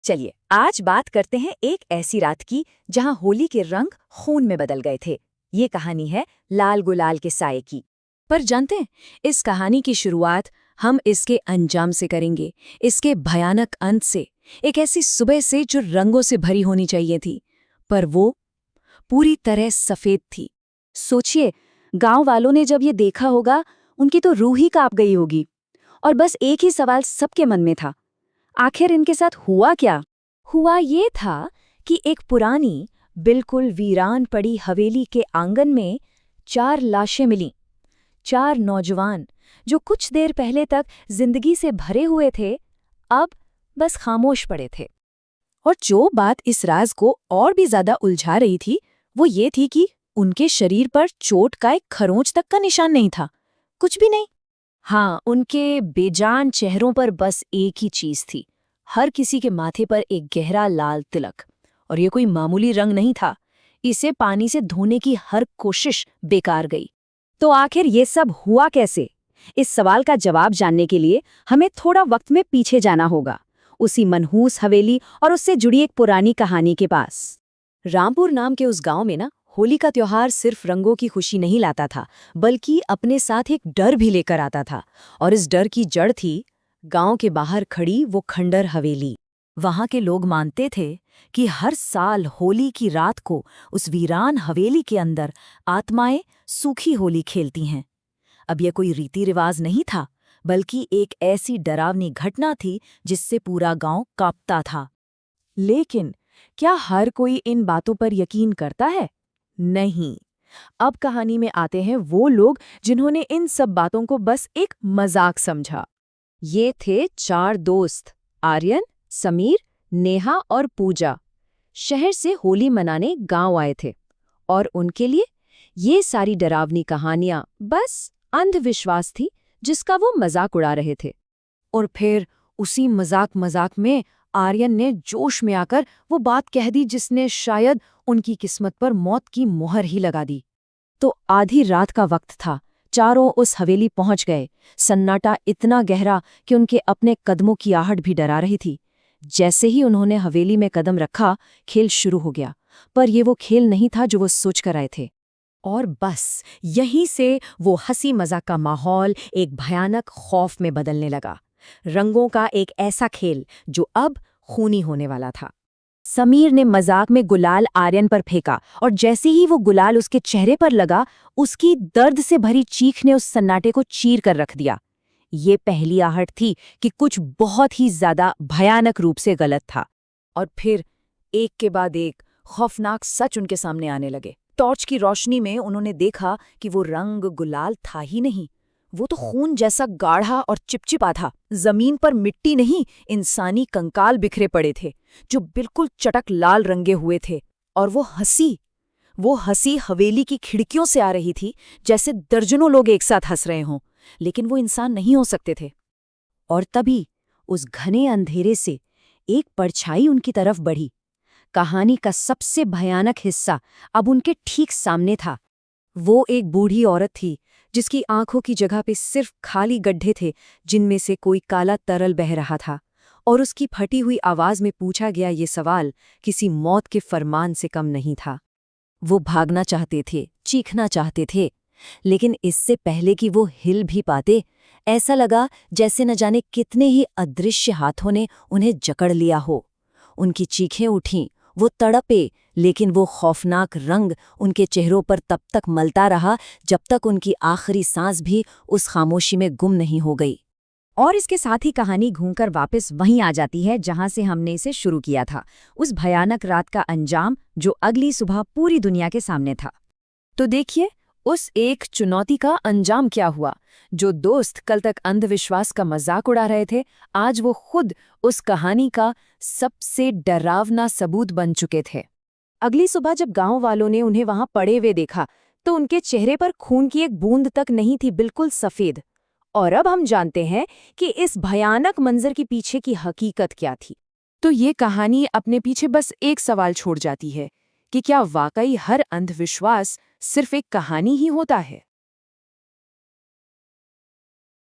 चलिए आज बात करते हैं एक ऐसी रात की जहां होली के रंग खून में बदल गए थे। ये कहानी है लाल गुलाल के साये की। पर जानते हैं, इस कहानी की शुरुआत हम इसके अंजाम से करेंगे, इसके भयानक अंत से, एक ऐसी सुबह से जो रंगों से भरी होनी चाहिए थी, पर वो पूरी तरह सफेद थी। सोचिए, गांव वालों ने जब ये देखा होगा, उनकी तो रूह ही कांप गई होगी। और बस एक ही सवाल सबके मन में था, आखिर इनके साथ हुआ क्या? हुआ ये था कि एक पुरानी, बिल्कुल वीरान पड़ी हवेली के आंगन में 4 लाशें मिलीं। 4 नौजवान जो कुछ देर पहले तक जिंदगी से भरे हुए थे, अब बस खामोश पड़े थे। और जो बात इस राज को और भी ज्यादा उलझा रही थी, वो ये थी कि उनके शरीर पर चोट का एक खरोंच तक का निशान नहीं था, कुछ भी नहीं। हाँ, उनके बेजान चेहरों पर बस एक ही चीज थी, हर किसी के माथे पर एक गहरा लाल तिलक। और ये कोई मामूली रंग नहीं था, इसे पानी से धोने की हर कोशिश बेकार गई। तो आखिर ये सब हुआ कैसे? इस सवाल का जवाब जानने के लिए हमें थोड़ा वक्त में पीछे जाना होगा, उसी मनहूस हवेली और उससे जुड़ी एक पुरानी कहानी के पास। रामपुर नाम के उस गांव में ना, होली का त्योहार सिर्फ रंगों की खुशी नहीं लाता था, बल्कि अपने साथ एक डर भी लेकर आता था। और इस डर की जड़ थी गांव के बाहर खड़ी वो खंडर हवेली। वहां के लोग मानते थे कि हर साल होली की रात को उस वीरान हवेली के अंदर आत्माएं सूखी होली खेलती हैं। अब यह कोई रीति रिवाज नहीं था, बल्कि एक ऐसी डरावनी घटना थी जिससे पूरा गांव कांपता था। लेकिन क्या हर कोई इन बातों पर यकीन करता है? नहीं। अब कहानी में आते हैं वो लोग जिन्होंने इन सब बातों को बस एक मजाक समझा। ये थे 4 दोस्त, आर्यन, समीर, नेहा और पूजा। शहर से होली मनाने गांव आए थे, और उनके लिए ये सारी डरावनी कहानियां बस अंधविश्वास थी जिसका वो मजाक उड़ा रहे थे। और फिर उसी मजाक में आर्यन ने जोश में आकर वो बात कह दी जिसने शायद उनकी किस्मत पर मौत की मोहर ही लगा दी। तो आधी रात का वक्त था, चारों उस हवेली पहुंच गए। सन्नाटा इतना गहरा कि उनके अपने कदमों की आहट भी डरा रही थी। जैसे ही उन्होंने हवेली में कदम रखा, खेल शुरू हो गया। पर ये वो खेल नहीं था जो वो सोच कर आए थे। और बस यहीं से वो हंसी मजाक का माहौल एक भयानक खौफ में बदलने लगा। रंगों का एक ऐसा खेल जो अब खूनी होने वाला था। समीर ने मजाक में गुलाल आर्यन पर फेंका, और जैसे ही वो गुलाल उसके चेहरे पर लगा, उसकी दर्द से भरी चीख ने उस सन्नाटे को चीर कर रख दिया। ये पहली आहट थी कि कुछ बहुत ही ज्यादा भयानक रूप से गलत था। और फिर एक के बाद एक खौफनाक सच उनके सामने आने लगे। टॉर्च की रोशनी में उन्होंने देखा कि वो रंग गुलाल था ही नहीं, वो तो खून जैसा गाढ़ा और चिपचिपा था। जमीन पर मिट्टी नहीं, इंसानी कंकाल बिखरे पड़े थे, जो बिल्कुल चटक लाल रंगे हुए थे। और वो हंसी हवेली की खिड़कियों से आ रही थी, जैसे दर्जनों लोग एक साथ हंस रहे हों, लेकिन वो इंसान नहीं हो सकते थे। और तभी उस घने अंधेरे से एक परछाई उनकी तरफ बढ़ी। कहानी का सबसे भयानक हिस्सा अब उनके ठीक सामने था। वो एक बूढ़ी औरत थी, जिसकी आंखों की जगह पे सिर्फ खाली गड्ढे थे, जिनमें से कोई काला तरल बह रहा था। और उसकी फटी हुई आवाज में पूछा गया ये सवाल किसी मौत के फरमान से कम नहीं था। वो भागना चाहते थे, चीखना चाहते थे, लेकिन इससे पहले कि वो हिल भी पाते, ऐसा लगा जैसे न जाने कितने ही अदृश्य हाथों ने उन्हें जकड़ लिया हो। उनकी चीखें उठीं, वो तड़पे, लेकिन वो खौफनाक रंग उनके चेहरों पर तब तक मलता रहा जब तक उनकी आखिरी सांस भी उस खामोशी में गुम नहीं हो गई। और इसके साथ ही कहानी घूमकर वापस वहीं आ जाती है जहां से हमने इसे शुरू किया था, उस भयानक रात का अंजाम जो अगली सुबह पूरी दुनिया के सामने था। तो देखिए, उस एक चुनौती का अंजाम क्या हुआ। जो दोस्त कल तक अंधविश्वास का मजाक उड़ा रहे थे, आज वो खुद उस कहानी का सबसे डरावना सबूत बन चुके थे। अगली सुबह जब गांव वालों ने उन्हें वहां पड़े हुए देखा, तो उनके चेहरे पर खून की एक बूंद तक नहीं थी, बिल्कुल सफेद। और अब हम जानते हैं कि इस भयानक मंजर के पीछे की हकीकत क्या थी। तो ये कहानी अपने पीछे बस एक सवाल छोड़ जाती है कि क्या वाकई हर अंधविश्वास सिर्फ एक कहानी ही होता है?